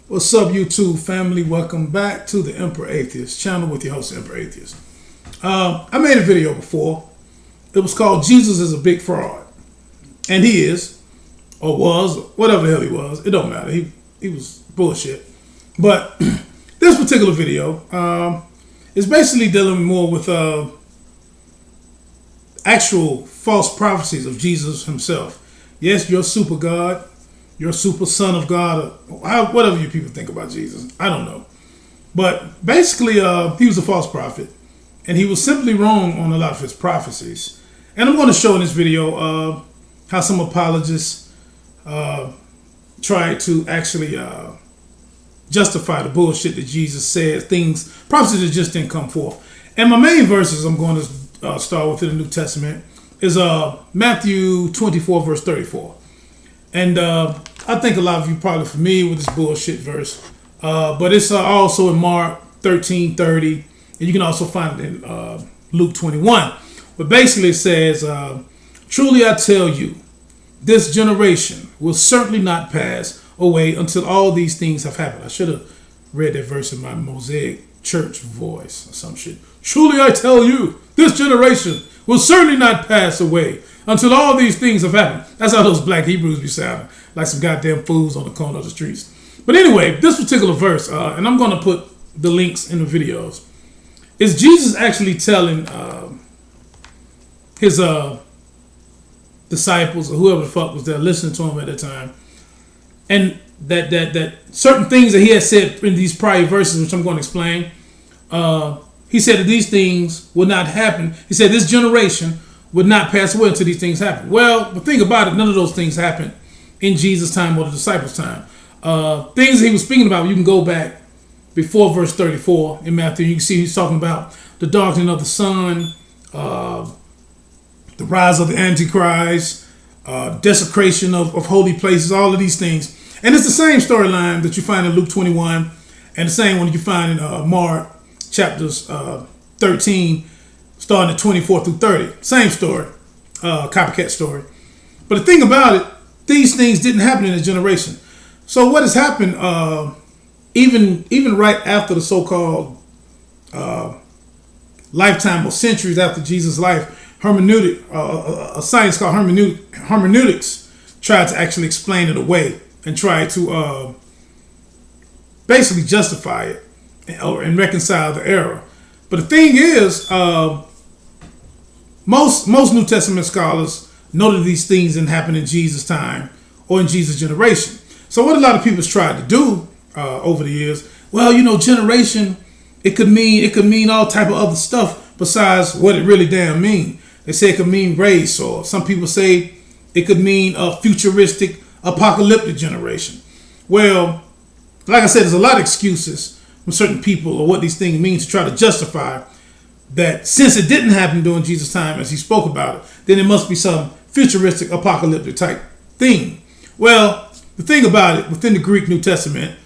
What's up, YouTube family? Welcome back to the Emperor Atheist channel with your host, Emperor Atheist. I made a video before. It was called Jesus is a Big Fraud. And he is, or was, or whatever the hell he was. It don't matter. He was bullshit. But this particular video is basically dealing more with actual false prophecies of Jesus himself. Yes, you're super God. You're a super son of God, or whatever you people think about Jesus. I don't know. But basically, he was a false prophet. And he was simply wrong on a lot of his prophecies. And I'm going to show in this video how some apologists try to actually justify the bullshit that Jesus said, prophecies that just didn't come forth. And my main verses I'm going to start with in the New Testament is Matthew 24, verse 34. And I think a lot of you probably familiar with this bullshit verse. But it's also in Mark 13:30. And you can also find it in Luke 21. But basically it says, truly I tell you, this generation will certainly not pass away until all these things have happened. I should have read that verse in my Mosaic church voice or some shit. Truly I tell you, this generation will certainly not pass away until all these things have happened. That's how those black Hebrews be sounding, like some goddamn fools on the corner of the streets. But anyway, this particular verse, and I'm going to put the links in the videos, is Jesus actually telling his disciples or whoever the fuck was there listening to him at that time, and that certain things that he had said in these prior verses, which I'm going to explain, he said that these things would not happen. He said this generation would not pass away until these things happen. Well, the thing about it, none of those things happened in Jesus' time or the disciples' time. Things that he was speaking about, you can go back before verse 34 in Matthew. You can see he's talking about the darkening of the sun, the rise of the Antichrist, desecration of holy places, all of these things. And it's the same storyline that you find in Luke 21 and the same one you find in Mark chapters 13, starting at 24 through 30. Same story, copycat story. But the thing about it, these things didn't happen in a generation. So what has happened, even right after the so-called lifetime or centuries after Jesus' life, a science called hermeneutics tried to actually explain it away and try to basically justify it and reconcile the error. But the thing is, most New Testament scholars know that these things didn't happen in Jesus' time or in Jesus' generation. So what a lot of people have tried to do over the years, well, you know, generation, it could mean all type of other stuff besides what it really damn mean. They say it could mean race, or some people say it could mean a futuristic, apocalyptic generation. Well, like I said, there's a lot of excuses from certain people or what these things mean to try to justify that since it didn't happen during Jesus' time, as he spoke about it, then it must be some futuristic, apocalyptic type thing. Well, the thing about it, within the Greek New Testament,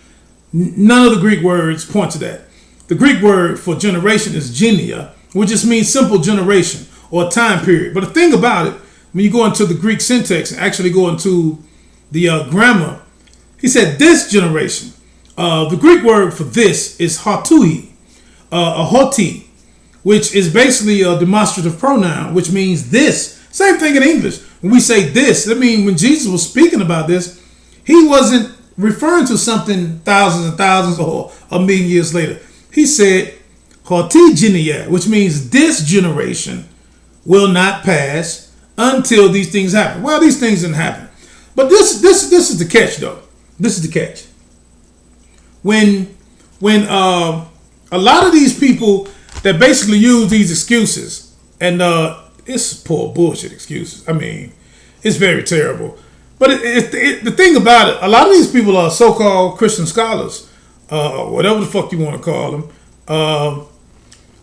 none of the Greek words point to that. The Greek word for generation is genia, which just means simple generation or time period. But the thing about it, when you go into the Greek syntax and actually go into the grammar, he said this generation. The Greek word for this is hotui, hoti, which is basically a demonstrative pronoun, which means this. Same thing in English. When we say this, I mean, when Jesus was speaking about this, he wasn't referring to something thousands and thousands or a million years later. He said hoti genia, which means this generation will not pass until these things happen. Well, these things didn't happen. But this is the catch, though. This is the catch. When a lot of these people that basically use these excuses, and it's poor bullshit excuses. I mean, it's very terrible. But the thing about it, a lot of these people are so-called Christian scholars, whatever the fuck you want to call them.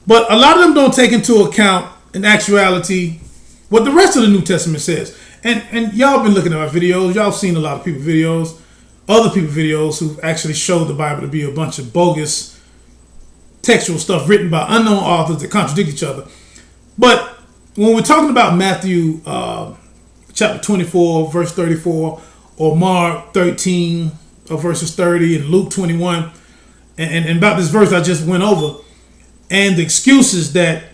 But a lot of them don't take into account, in actuality, what the rest of the New Testament says. And y'all been looking at my videos. Y'all seen a lot of people videos, other people videos who actually showed the Bible to be a bunch of bogus textual stuff written by unknown authors that contradict each other. But when we're talking about Matthew chapter 24, verse 34, or Mark 13, verses 30, and Luke 21, and about this verse I just went over, and the excuses that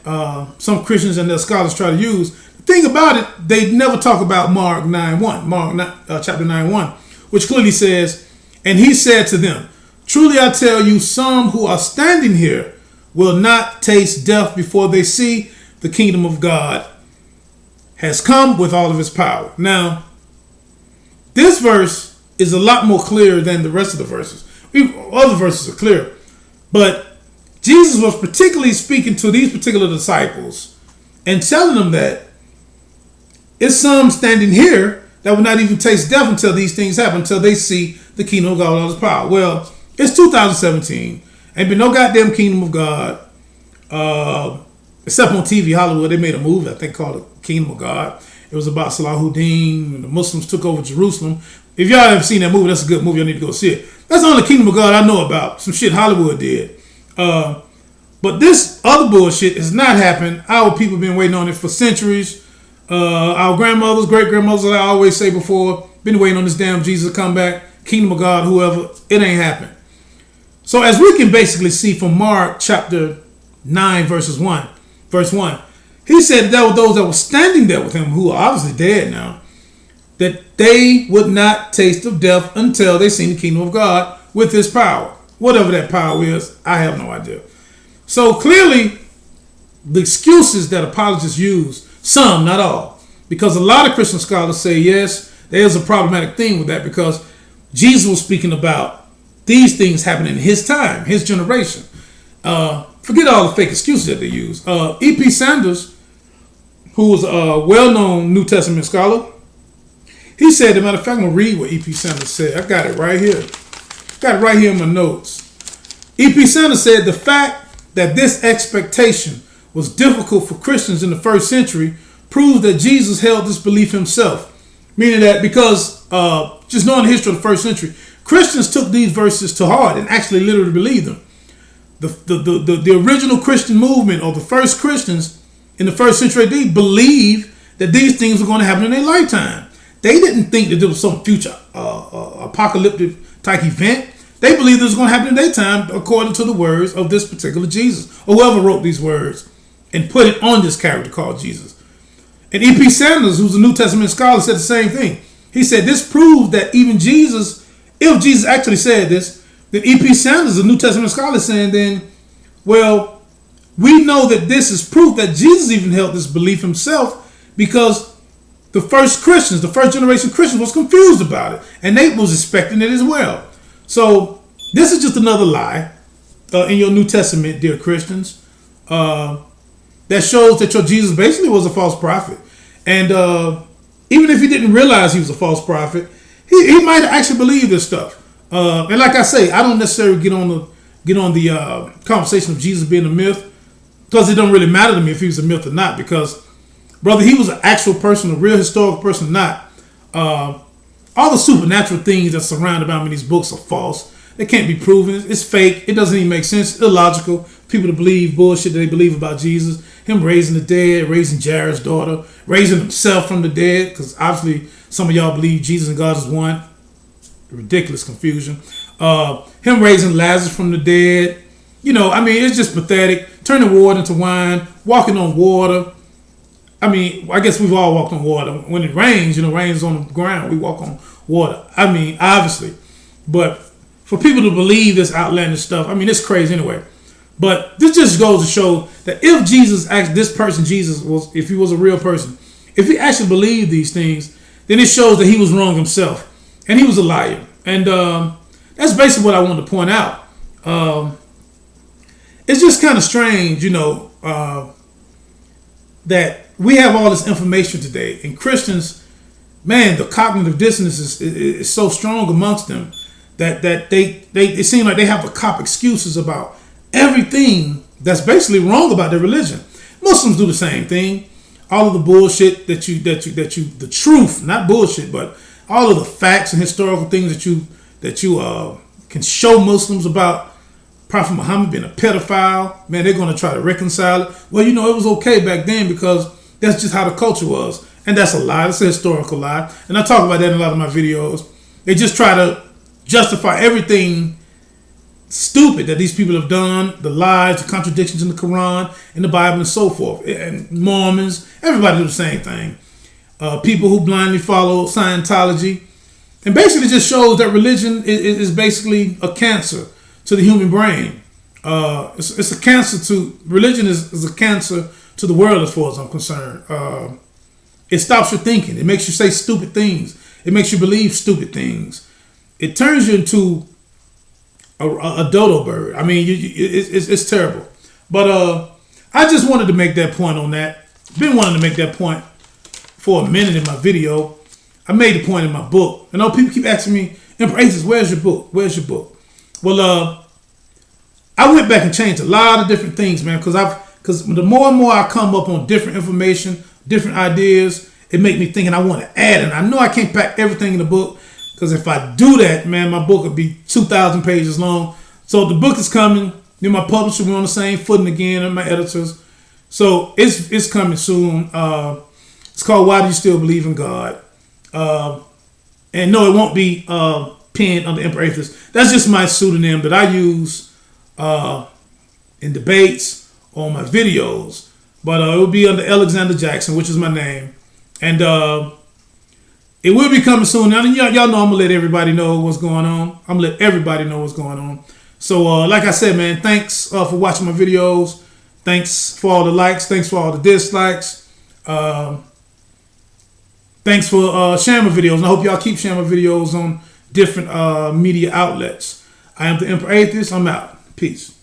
some Christians and their scholars try to use. The thing about it, they never talk about Mark 9:1, chapter 9:1, which clearly says, "And he said to them, truly I tell you, some who are standing here will not taste death before they see the kingdom of God has come with all of its power." Now, this verse is a lot more clear than the rest of the verses. Other verses are clear, but Jesus was particularly speaking to these particular disciples and telling them that it's some standing here that will not even taste death until these things happen, until they see the kingdom of God with all its power. Well, it's 2017. Ain't been no goddamn kingdom of God, except on TV Hollywood. They made a movie, I think, called The Kingdom of God. It was about Salahuddin and the Muslims took over Jerusalem. If y'all haven't seen that movie, that's a good movie. I need to go see it. That's the only kingdom of God I know about. Some shit Hollywood did. But this other bullshit has not happened. Our people have been waiting on it for centuries. Our grandmothers, great-grandmothers, like I always say before, been waiting on this damn Jesus to come back. Kingdom of God, whoever. It ain't happened. So as we can basically see from Mark chapter 9, verse 1, he said there were those that were standing there with him, who are obviously dead now, that they would not taste of death until they seen the kingdom of God with his power. Whatever that power is, I have no idea. So clearly, the excuses that apologists use, some, not all, because a lot of Christian scholars say, yes, there's a problematic thing with that, because Jesus was speaking about these things happening in his time, his generation. Forget all the fake excuses that they use. E.P. Sanders, who was a well-known New Testament scholar, he said, as a matter of fact, I'm going to read what E.P. Sanders said. I got it right here. Got it right here in my notes. E.P. Sanders said, the fact that this expectation was difficult for Christians in the first century proves that Jesus held this belief himself. Meaning that because just knowing the history of the first century, Christians took these verses to heart and actually literally believed them. The original Christian movement, or the first Christians in the first century AD, believed that these things were going to happen in their lifetime. They didn't think that there was some future apocalyptic type event. They believed it was going to happen in their time according to the words of this particular Jesus, or whoever wrote these words and put it on this character called Jesus. And E.P. Sanders, who's a New Testament scholar, said the same thing. He said this proves that even Jesus, if Jesus actually said this, then E.P. Sanders, a New Testament scholar, is saying then, well, we know that this is proof that Jesus even held this belief himself, because the first Christians, the first generation Christians, was confused about it, and they was expecting it as well. So this is just another lie in your New Testament, dear Christians, that shows that your Jesus basically was a false prophet. And even if he didn't realize he was a false prophet, he might actually believe this stuff. And like I say, I don't necessarily get on the conversation of Jesus being a myth, because it don't really matter to me if he was a myth or not, because brother, he was an actual person, a real historical person or not. All the supernatural things that surround about him in these books are false. They can't be proven. It's fake. It doesn't even make sense. It's illogical. People to believe bullshit that they believe about Jesus. Him raising the dead, raising Jairus' daughter, raising himself from the dead, because obviously some of y'all believe Jesus and God is one. Ridiculous confusion. Him raising Lazarus from the dead. You know, I mean, it's just pathetic. Turning water into wine, walking on water. I mean, I guess we've all walked on water. When it rains, rains on the ground, we walk on water. I mean, obviously. But for people to believe this outlandish stuff, I mean, it's crazy anyway. But this just goes to show that if Jesus, this person Jesus, if he was a real person, if he actually believed these things, then it shows that he was wrong himself. And he was a liar. And that's basically what I wanted to point out. It's just kind of strange, that we have all this information today, and Christians, man, the cognitive dissonance is so strong amongst them that it seems like they have to cop excuses about everything that's basically wrong about their religion. Muslims do the same thing. All of the bullshit the truth, not bullshit, but all of the facts and historical things that you can show Muslims about Prophet Muhammad being a pedophile, man, they're going to try to reconcile it. Well, it was okay back then because that's just how the culture was. And that's a lie. That's a historical lie. And I talk about that in a lot of my videos. They just try to justify everything stupid that these people have done, the lies, the contradictions in the Quran, in the Bible, and so forth. And Mormons, everybody do the same thing. People who blindly follow Scientology. And basically just shows that religion is basically a cancer to the human brain. It's a cancer to, religion is a cancer to the world as far as I'm concerned. It stops your thinking. It makes you say stupid things. It makes you believe stupid things. It turns you into a dodo bird. I mean, it's terrible. But I just wanted to make that point on that. Been wanting to make that point for a minute in my video. I made the point in my book. I know people keep asking me, Emperor Atheist, where's your book? Where's your book? Well, I went back and changed a lot of different things, man, because the more and more I come up on different information, different ideas, it make me think, and I want to add. And I know I can't pack everything in the book, because if I do that, man, my book would be 2,000 pages long. So the book is coming. My publisher, we're on the same footing again, and my editors. So it's coming soon. It's called Why Do You Still Believe in God? And no, it won't be penned under Emperor Atheist. That's just my pseudonym that I use in debates or on my videos. But it will be under Alexander Jackson, which is my name. And it will be coming soon. Now, y'all know I'm going to let everybody know what's going on. I'm going to let everybody know what's going on. So, like I said, man, thanks for watching my videos. Thanks for all the likes. Thanks for all the dislikes. Thanks for sharing my videos. And I hope y'all keep sharing my videos on different media outlets. I am the Emperor Atheist. I'm out. Peace.